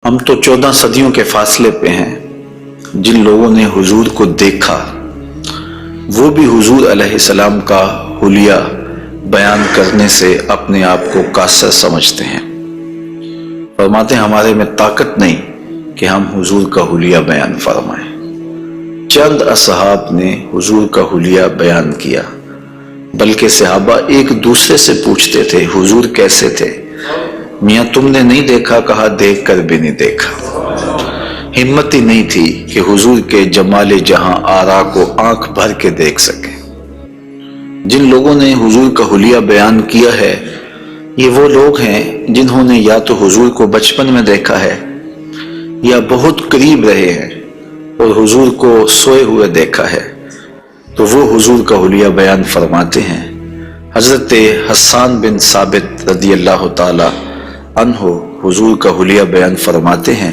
ہم تو 14 صدیوں کے فاصلے پہ ہیں۔ جن لوگوں نے حضور کو دیکھا وہ بھی حضور علیہ السلام کا حلیہ بیان کرنے سے اپنے آپ کو قاصر سمجھتے ہیں۔ فرماتے ہیں ہمارے میں طاقت نہیں کہ ہم حضور کا حلیہ بیان فرمائیں۔ چند اصحاب نے حضور کا حلیہ بیان کیا، بلکہ صحابہ ایک دوسرے سے پوچھتے تھے حضور کیسے تھے؟ میاں تم نے نہیں دیکھا؟ کہا دیکھ کر بھی نہیں دیکھا۔ ہمت ہی نہیں تھی کہ حضور کے جمال جہاں آرا کو آنکھ بھر کے دیکھ سکے۔ جن لوگوں نے حضور کا حلیہ بیان کیا ہے یہ وہ لوگ ہیں جنہوں نے یا تو حضور کو بچپن میں دیکھا ہے یا بہت قریب رہے ہیں اور حضور کو سوئے ہوئے دیکھا ہے، تو وہ حضور کا حلیہ بیان فرماتے ہیں۔ حضرت حسان بن ثابت رضی اللہ تعالی عنہ حضور کا حلیہ بیان فرماتے ہیں،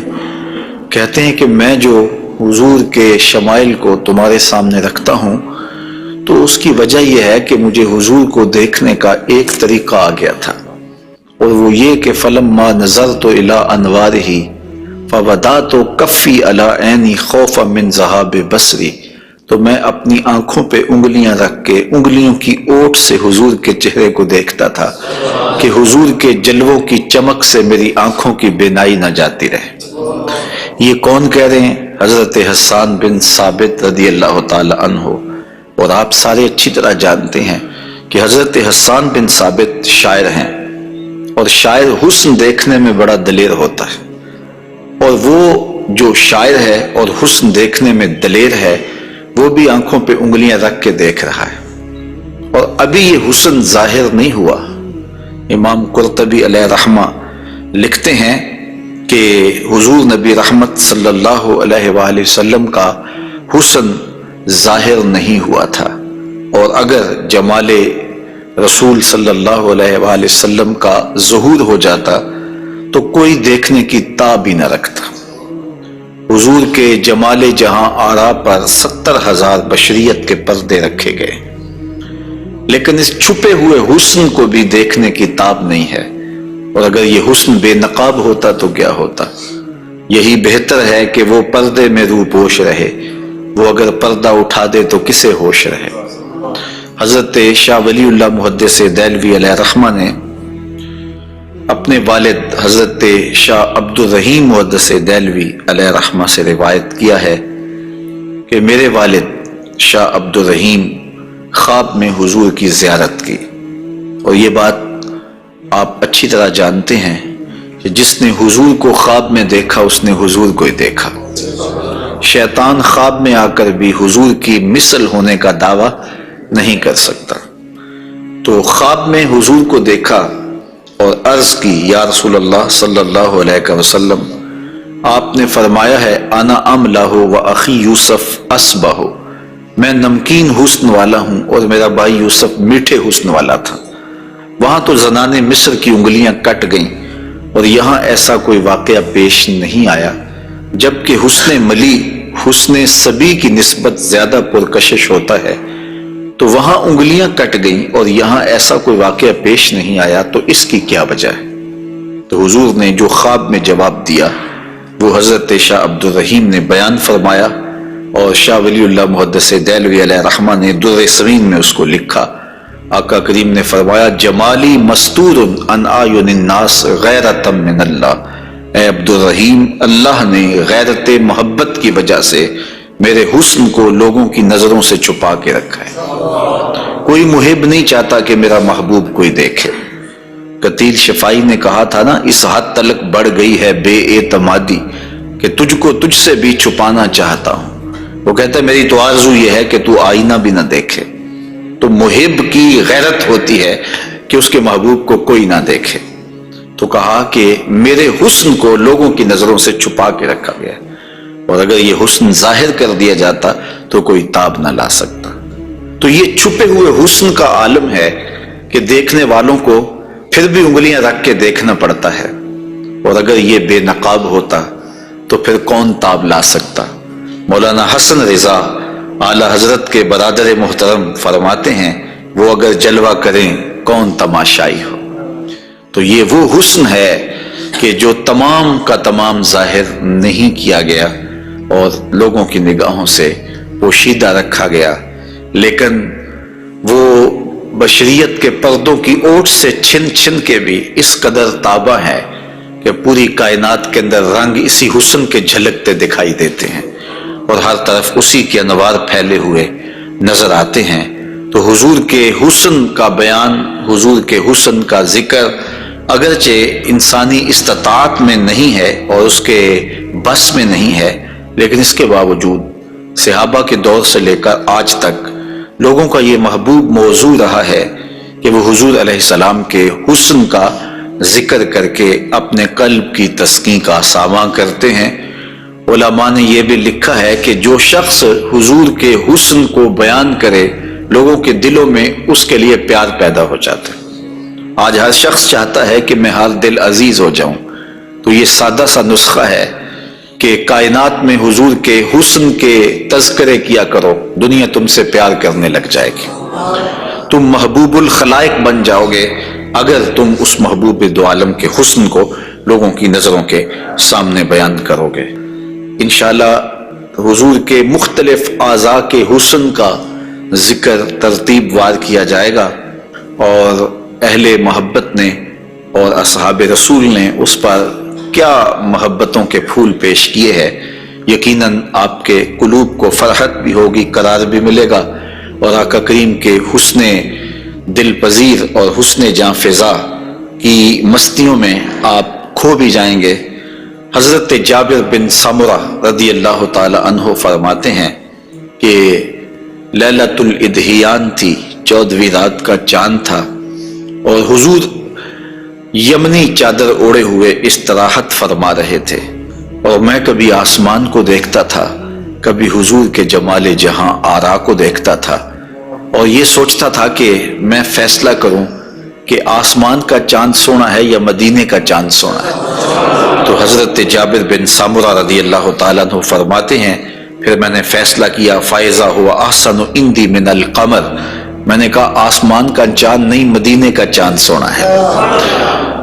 کہتے ہیں کہ میں جو حضور کے شمائل کو تمہارے سامنے رکھتا ہوں تو اس کی وجہ یہ ہے کہ مجھے حضور کو دیکھنے کا ایک طریقہ آ گیا تھا، اور وہ یہ کہ فلما نظرت الی انوارہ فودعت کفی علی عینی خوفا من ذہاب بصری، تو میں اپنی آنکھوں پہ انگلیاں رکھ کے انگلیوں کی اوٹ سے حضور کے چہرے کو دیکھتا تھا کہ حضور کے جلووں کی چمک سے میری آنکھوں کی بینائی نہ جاتی رہے۔ یہ کون کہہ رہے ہیں؟ حضرت حسان بن ثابت رضی اللہ تعالی عنہ۔ اور آپ سارے اچھی طرح جانتے ہیں کہ حضرت حسان بن ثابت شاعر ہیں، اور شاعر حسن دیکھنے میں بڑا دلیر ہوتا ہے، اور وہ جو شاعر ہے اور حسن دیکھنے میں دلیر ہے وہ بھی آنکھوں پہ انگلیاں رکھ کے دیکھ رہا ہے، اور ابھی یہ حسن ظاہر نہیں ہوا۔ امام قرطبی علیہ رحمہ لکھتے ہیں کہ حضور نبی رحمت صلی اللہ علیہ وآلہ وسلم کا حسن ظاہر نہیں ہوا تھا، اور اگر جمال رسول صلی اللہ علیہ وآلہ وسلم کا ظہور ہو جاتا تو کوئی دیکھنے کی تاب ہی نہ رکھتا۔ حضور کے جمال جہاں آرا پر 70,000 بشریت کے پردے رکھے گئے، لیکن اس چھپے ہوئے حسن کو بھی دیکھنے کی تاب نہیں ہے، اور اگر یہ حسن بے نقاب ہوتا تو کیا ہوتا؟ یہی بہتر ہے کہ وہ پردے میں روپوش رہے، وہ اگر پردہ اٹھا دے تو کسے ہوش رہے۔ حضرت شاہ ولی اللہ محدث دہلوی علیہ رحمہ نے اپنے والد حضرت شاہ عبد الرحیم محدث دہلوی علیہ رحمہ سے روایت کیا ہے کہ میرے والد شاہ عبد الرحیم خواب میں حضور کی زیارت کی، اور یہ بات آپ اچھی طرح جانتے ہیں کہ جس نے حضور کو خواب میں دیکھا اس نے حضور کو ہی دیکھا۔ شیطان خواب میں آ کر بھی حضور کی مثل ہونے کا دعویٰ نہیں کر سکتا۔ تو خواب میں حضور کو دیکھا اور عرض کی یا رسول اللہ صلی اللہ علیہ وسلم، آپ نے فرمایا ہے انا املہ و اخی یوسف اصبہ، میں نمکین حسن والا ہوں اور میرا بھائی یوسف میٹھے حسن والا تھا۔ وہاں تو زنان مصر کی انگلیاں کٹ گئیں، اور یہاں ایسا کوئی واقعہ پیش نہیں آیا، جبکہ حسن ملی حسن سبی کی نسبت زیادہ پرکشش ہوتا ہے، تو وہاں انگلیاں کٹ گئیں اور یہاں ایسا کوئی واقعہ پیش نہیں آیا، تو اس کی کیا وجہ ہے؟ تو حضور نے جو خواب میں جواب دیا وہ حضرت شاہ عبد الرحیم نے بیان فرمایا، اور شاہ ولی اللہ محدث دہلوی علیہ رحمہ نے در سمین میں اس کو لکھا۔ آقا کریم نے فرمایا جمالی مستور عن اعین الناس غیرۃ من اللہ، اے عبد الرحیم اللہ نے غیرت محبت کی وجہ سے میرے حسن کو لوگوں کی نظروں سے چھپا کے رکھا ہے۔ کوئی محب نہیں چاہتا کہ میرا محبوب کوئی دیکھے۔ قتیل شفائی نے کہا تھا نا، اس حد تلک بڑھ گئی ہے بے اعتمادی کہ تجھ کو تجھ سے بھی چھپانا چاہتا ہوں۔ وہ کہتا ہے میری تو آرزو یہ ہے کہ تو آئینہ بھی نہ دیکھے۔ تو محب کی غیرت ہوتی ہے کہ اس کے محبوب کو کوئی نہ دیکھے، تو کہا کہ میرے حسن کو لوگوں کی نظروں سے چھپا کے رکھا گیا ہے، اور اگر یہ حسن ظاہر کر دیا جاتا تو کوئی تاب نہ لا سکتا۔ تو یہ چھپے ہوئے حسن کا عالم ہے کہ دیکھنے والوں کو پھر بھی انگلیاں رکھ کے دیکھنا پڑتا ہے، اور اگر یہ بے نقاب ہوتا تو پھر کون تاب لا سکتا؟ مولانا حسن رضا اعلی حضرت کے برادر محترم فرماتے ہیں وہ اگر جلوہ کریں کون تماشائی ہو۔ تو یہ وہ حسن ہے کہ جو تمام کا تمام ظاہر نہیں کیا گیا اور لوگوں کی نگاہوں سے پوشیدہ رکھا گیا، لیکن وہ بشریت کے پردوں کی اوٹ سے چھن چھن کے بھی اس قدر تابع ہے کہ پوری کائنات کے اندر رنگ اسی حسن کے جھلکتے دکھائی دیتے ہیں اور ہر طرف اسی کے انوار پھیلے ہوئے نظر آتے ہیں۔ تو حضور کے حسن کا بیان، حضور کے حسن کا ذکر اگرچہ انسانی استطاعت میں نہیں ہے اور اس کے بس میں نہیں ہے، لیکن اس کے باوجود صحابہ کے دور سے لے کر آج تک لوگوں کا یہ محبوب موضوع رہا ہے کہ وہ حضور علیہ السلام کے حسن کا ذکر کر کے اپنے قلب کی تسکین کا ساماں کرتے ہیں۔ علماء نے یہ بھی لکھا ہے کہ جو شخص حضور کے حسن کو بیان کرے، لوگوں کے دلوں میں اس کے لیے پیار پیدا ہو جاتا ہے۔ آج ہر شخص چاہتا ہے کہ میں ہر دل عزیز ہو جاؤں، تو یہ سادہ سا نسخہ ہے کہ کائنات میں حضور کے حسن کے تذکرے کیا کرو، دنیا تم سے پیار کرنے لگ جائے گی، تم محبوب الخلائق بن جاؤ گے اگر تم اس محبوب دو عالم کے حسن کو لوگوں کی نظروں کے سامنے بیان کرو گے۔ انشاءاللہ حضور کے مختلف اعضاء کے حسن کا ذکر ترتیب وار کیا جائے گا، اور اہل محبت نے اور اصحاب رسول نے اس پر کیا محبتوں کے پھول پیش کیے ہیں۔ یقیناً آپ کے قلوب کو فرحت بھی ہوگی، قرار بھی ملے گا، اور آقا کریم کے حسن دل پذیر اور حسن جاں فضا کی مستیوں میں آپ کھو بھی جائیں گے۔ حضرت جابر بن سمرہ رضی اللہ تعالی عنہ فرماتے ہیں کہ لیلۃ الادحیان تھی، 14ویں رات کا چاند تھا، اور حضور یمنی چادر اوڑے ہوئے استراحت فرما رہے تھے، اور میں کبھی آسمان کو دیکھتا تھا، کبھی حضور کے جمال جہاں آرا کو دیکھتا تھا، اور یہ سوچتا تھا کہ میں فیصلہ کروں کہ آسمان کا چاند سونا ہے یا مدینے کا چاند سونا ہے۔ تو حضرت جابر بن سمرہ رضی اللہ تعالیٰ عنہ فرماتے ہیں پھر میں نے فیصلہ کیا فائزہ ہوا احسن عندی من القمر، میں نے کہا آسمان کا چاند نہیں مدینے کا چاند سونا ہے،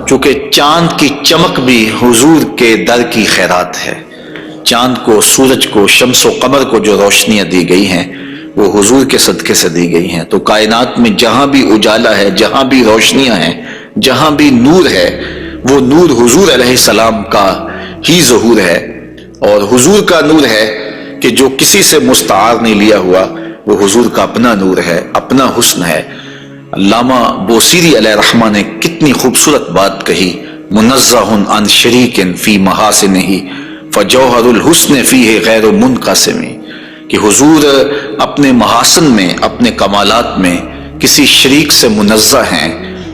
چونکہ چاند کی چمک بھی حضور کے در کی خیرات ہے۔ چاند کو، سورج کو، شمس و قمر کو جو روشنیاں دی گئی ہیں وہ حضور کے صدقے سے دی گئی ہیں۔ تو کائنات میں جہاں بھی اجالا ہے، جہاں بھی روشنیاں ہیں، جہاں بھی نور ہے، وہ نور حضور علیہ السلام کا ہی ظہور ہے، اور حضور کا نور ہے کہ جو کسی سے مستعار نہیں لیا ہوا، وہ حضور کا اپنا نور ہے، اپنا حسن ہے۔ علامہ بوصیری علیہ رحمہ نے کتنی خوبصورت بات کہی، منزہ عن شریک فی محاسنہ فجوہر الحسن فیہ غیر منقسم، کہ حضور اپنے محاسن میں، اپنے کمالات میں کسی شریک سے منزہ ہیں،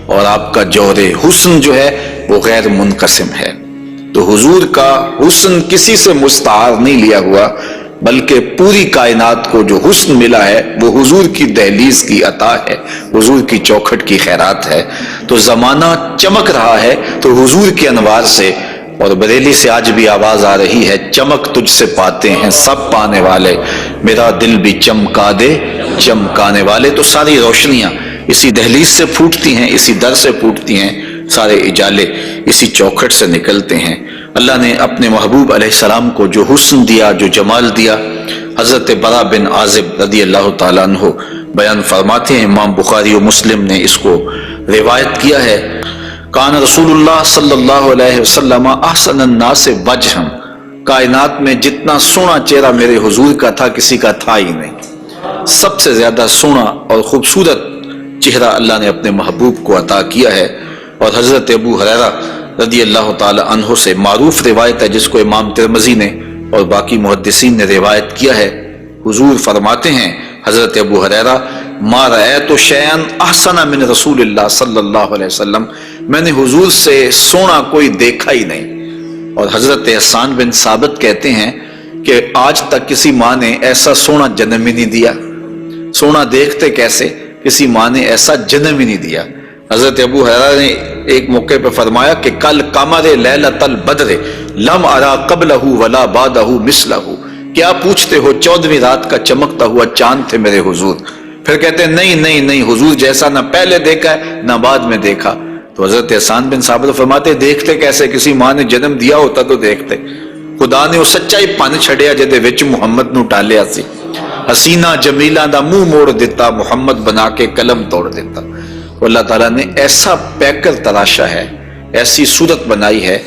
اور آپ کا جوہر حسن جو ہے وہ غیر منقسم ہے۔ تو حضور کا حسن کسی سے مستعار نہیں لیا ہوا، بلکہ پوری کائنات کو جو حسن ملا ہے وہ حضور کی دہلیز کی عطا ہے، حضور کی چوکھٹ کی خیرات ہے۔ تو زمانہ چمک رہا ہے تو حضور کے انوار سے، اور بریلی سے آج بھی آواز آ رہی ہے، چمک تجھ سے پاتے ہیں سب پانے والے، میرا دل بھی چمکا دے چمکانے والے۔ تو ساری روشنیاں اسی دہلیز سے پھوٹتی ہیں، اسی در سے پھوٹتی ہیں، سارے اجالے اسی چوکھٹ سے نکلتے ہیں۔ اللہ نے اپنے محبوب علیہ السلام کو جو حسن دیا، جو جمال دیا، حضرت برا بن عازب رضی اللہ تعالیٰ عنہ بیان فرماتے ہیں، امام بخاری و مسلم نے اس کو روایت کیا ہے، کان رسول اللہ صلی اللہ علیہ وسلم احسن الناس وجہا، کائنات میں جتنا سونا چہرہ میرے حضور کا تھا کسی کا تھا ہی نہیں، سب سے زیادہ سونا اور خوبصورت چہرہ اللہ نے اپنے محبوب کو عطا کیا ہے۔ اور حضرت ابو ہریرہ رضی اللہ تعالی عنہ سے معروف روایت ہے جس کو امام ترمذی نے اور باقی محدثین نے روایت کیا ہے، حضور فرماتے ہیں حضرت ابو ہریرہ، ما رأیت شیئا احسن من رسول اللہ صلی اللہ علیہ وسلم، میں نے حضور سے سونا کوئی دیکھا ہی نہیں۔ اور حضرت حسان بن ثابت کہتے ہیں کہ آج تک کسی ماں نے ایسا سونا جنم ہی نہیں دیا، سونا دیکھتے کیسے، کسی ماں نے ایسا جنم ہی نہیں دیا۔ حضرت ابو ہریرہ نے ایک موقع پہ فرمایا کہ کل قمر لیلۃ البدر لم ارا قبلہ ولا بعدہ مثلہ، کیا پوچھتے ہو 14ویں رات کا چمکتا ہوا چاند تھے میرے حضور۔ پھر کہتے ہیں نہیں نہیں نہیں، حضور جیسا نہ پہلے دیکھا ہے نہ بعد میں دیکھا۔ تو حضرت حسان بن ثابت فرماتے دیکھتے کیسے، کسی ماں نے جنم دیا ہوتا تو دیکھتے، خدا نے وہ سچائی پن چھڑیا جدے وچ محمد نو ٹالیا سی، حسینہ جمیلہ دا منہ موڑ دیتا، محمد بنا کے قلم توڑ دیتا۔ اللہ تعالیٰ نے ایسا پیکر تراشا ہے، ایسی صورت بنائی ہے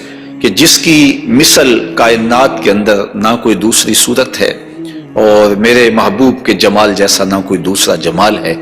کہ جس کی مثل کائنات کے اندر نہ کوئی دوسری صورت ہے، اور میرے محبوب کے جمال جیسا نہ کوئی دوسرا جمال ہے۔